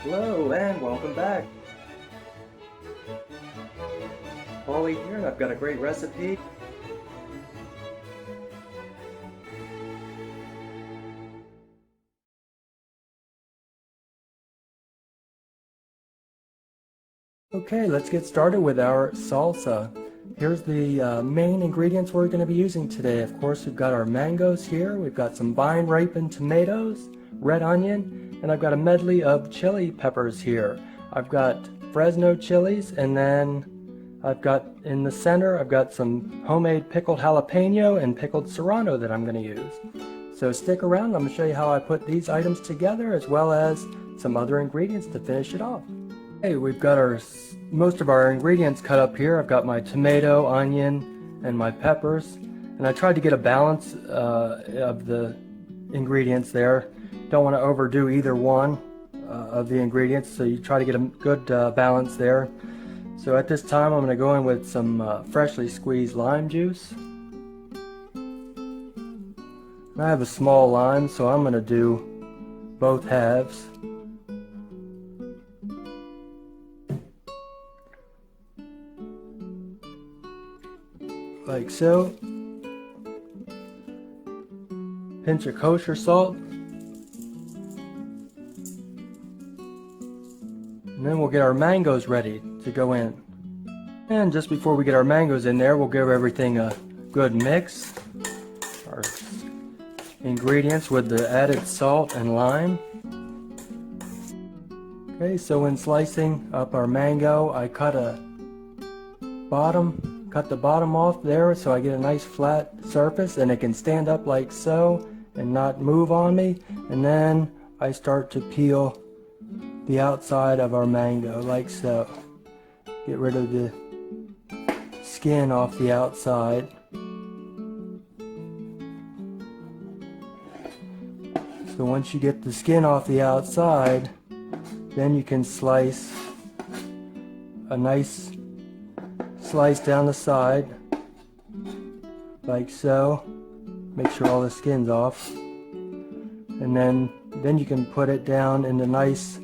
Hello and welcome back. Paulie here, and I've got a great recipe. Okay, let's get started with our salsa. Here's the main ingredients we're going to be using today. Of course, we've got our mangoes here. We've got some vine-ripened tomatoes, red onion, and I've got a medley of chili peppers here. I've got Fresno chilies, and then I've got in the center, I've got some homemade pickled jalapeno and pickled serrano that I'm going to use. So stick around, I'm going to show you how I put these items together as well as some other ingredients to finish it off. Hey, we've got most of our ingredients cut up here. I've got my tomato, onion, and my peppers. And I tried to get a balance of the ingredients there. Don't want to overdo either one of the ingredients, so you try to get a good balance there. So at this time, I'm going to go in with some freshly squeezed lime juice. And I have a small lime, so I'm going to do both halves. Like so. Pinch of kosher salt. And then we'll get our mangoes ready to go in. And just before we get our mangoes in there, we'll give everything a good mix. Our ingredients with the added salt and lime. Okay, so when slicing up our mango, I cut the bottom off there so I get a nice flat surface and it can stand up like so and not move on me. And then I start to peel the outside of our mango like so. Get rid of the skin off the outside. So once you get the skin off the outside, then you can slice a nice slice down the side like so. Make sure all the skin's off, and then you can put it down into nice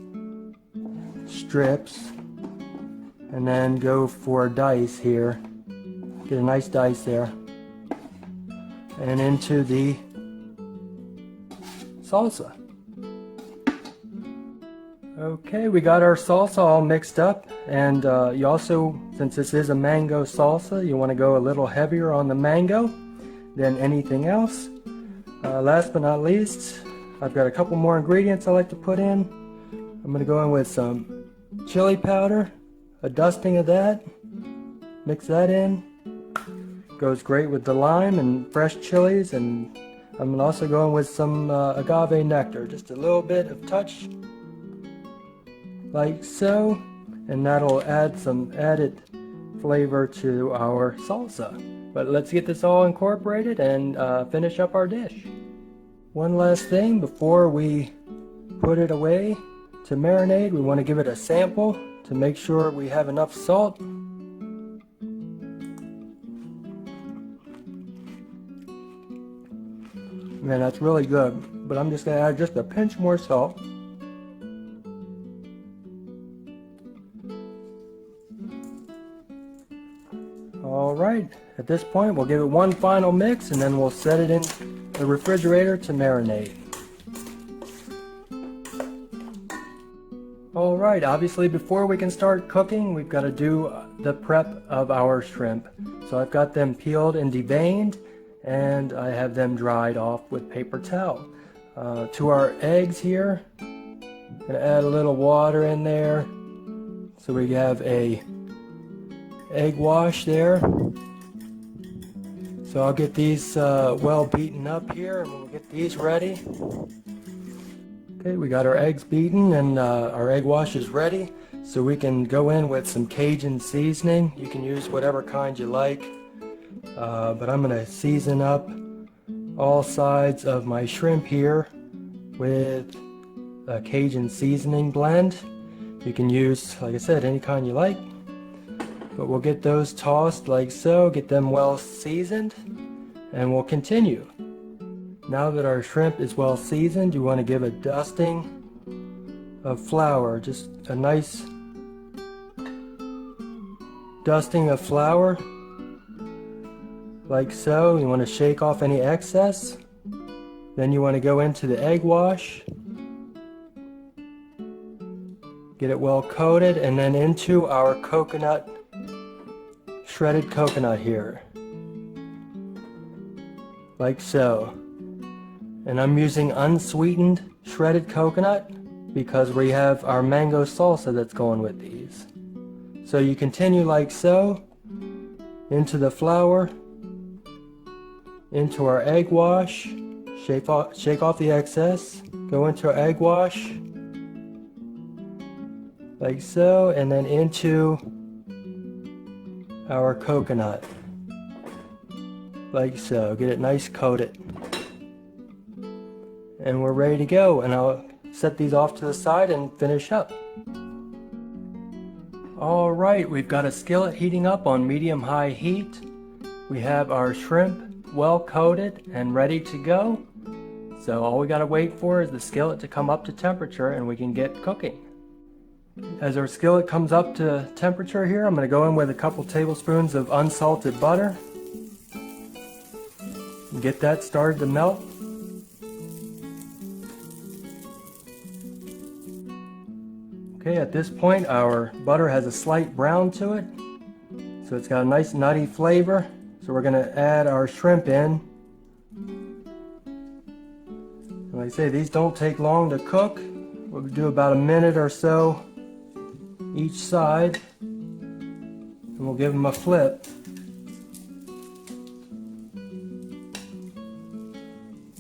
strips and then go for a dice here. Get a nice dice there and into the salsa. Okay, we got our salsa all mixed up, and you also, since this is a mango salsa, you want to go a little heavier on the mango than anything else. Last but not least, I've got a couple more ingredients I like to put in. I'm going to go in with some chili powder, a dusting of that, mix that in. Goes great with the lime and fresh chilies, and I'm also going with some agave nectar, just a little bit of touch like so, and that'll add some added flavor to our salsa. But let's get this all incorporated and finish up our dish. One last thing before we put it away to marinate, we want to give it a sample to make sure we have enough salt. Man, that's really good, but I'm just going to add just a pinch more salt. Alright, at this point we'll give it one final mix and then we'll set it in the refrigerator to marinate. Alright, obviously before we can start cooking, we've got to do the prep of our shrimp. So I've got them peeled and deveined, and I have them dried off with paper towel. To our eggs here, I'm going to add a little water in there so we have a egg wash there. So I'll get these well beaten up here and we'll get these ready. Okay, we got our eggs beaten and our egg wash is ready. So we can go in with some Cajun seasoning. You can use whatever kind you like. But I'm going to season up all sides of my shrimp here with a Cajun seasoning blend. You can use, like I said, any kind you like. But we'll get those tossed like so, get them well seasoned, and we'll continue. Now that our shrimp is well seasoned, you want to give a dusting of flour, just a nice dusting of flour, like so. You want to shake off any excess. Then you want to go into the egg wash, get it well coated, and then into our coconut, shredded coconut here, like so. And I'm using unsweetened shredded coconut because we have our mango salsa that's going with these. So you continue like so, into the flour, into our egg wash, shake off the excess, go into our egg wash, like so, and then into our coconut, like so. Get it nice coated. And we're ready to go, and I'll set these off to the side and finish up. Alright, we've got a skillet heating up on medium-high heat. We have our shrimp well coated and ready to go. So all we gotta wait for is the skillet to come up to temperature and we can get cooking. As our skillet comes up to temperature here, I'm gonna go in with a couple tablespoons of unsalted butter and get that started to melt. Okay, at this point our butter has a slight brown to it, so it's got a nice nutty flavor. So we're going to add our shrimp in. And like I say, these don't take long to cook. We'll do about a minute or so each side, and we'll give them a flip.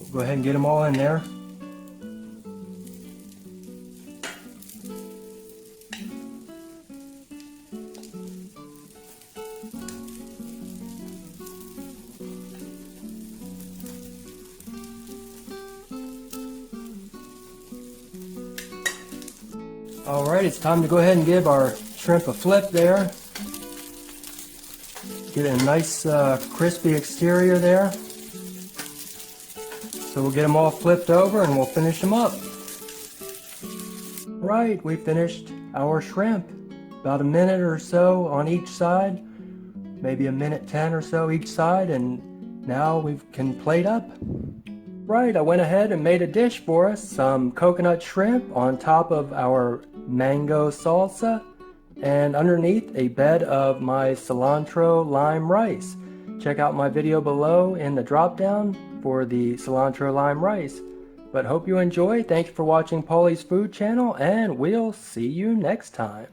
We'll go ahead and get them all in there. Alright, it's time to go ahead and give our shrimp a flip there. Get a nice crispy exterior there. So we'll get them all flipped over and we'll finish them up. Right, we finished our shrimp. About a minute or so on each side. Maybe a minute 10 or so each side, and now we can plate up. Right, I went ahead and made a dish for us. Some coconut shrimp on top of our mango salsa, and underneath a bed of my cilantro lime rice. Check out my video below in the drop down for the cilantro lime rice. But hope you enjoy. Thank you for watching Paulie's Food Channel, and we'll see you next time.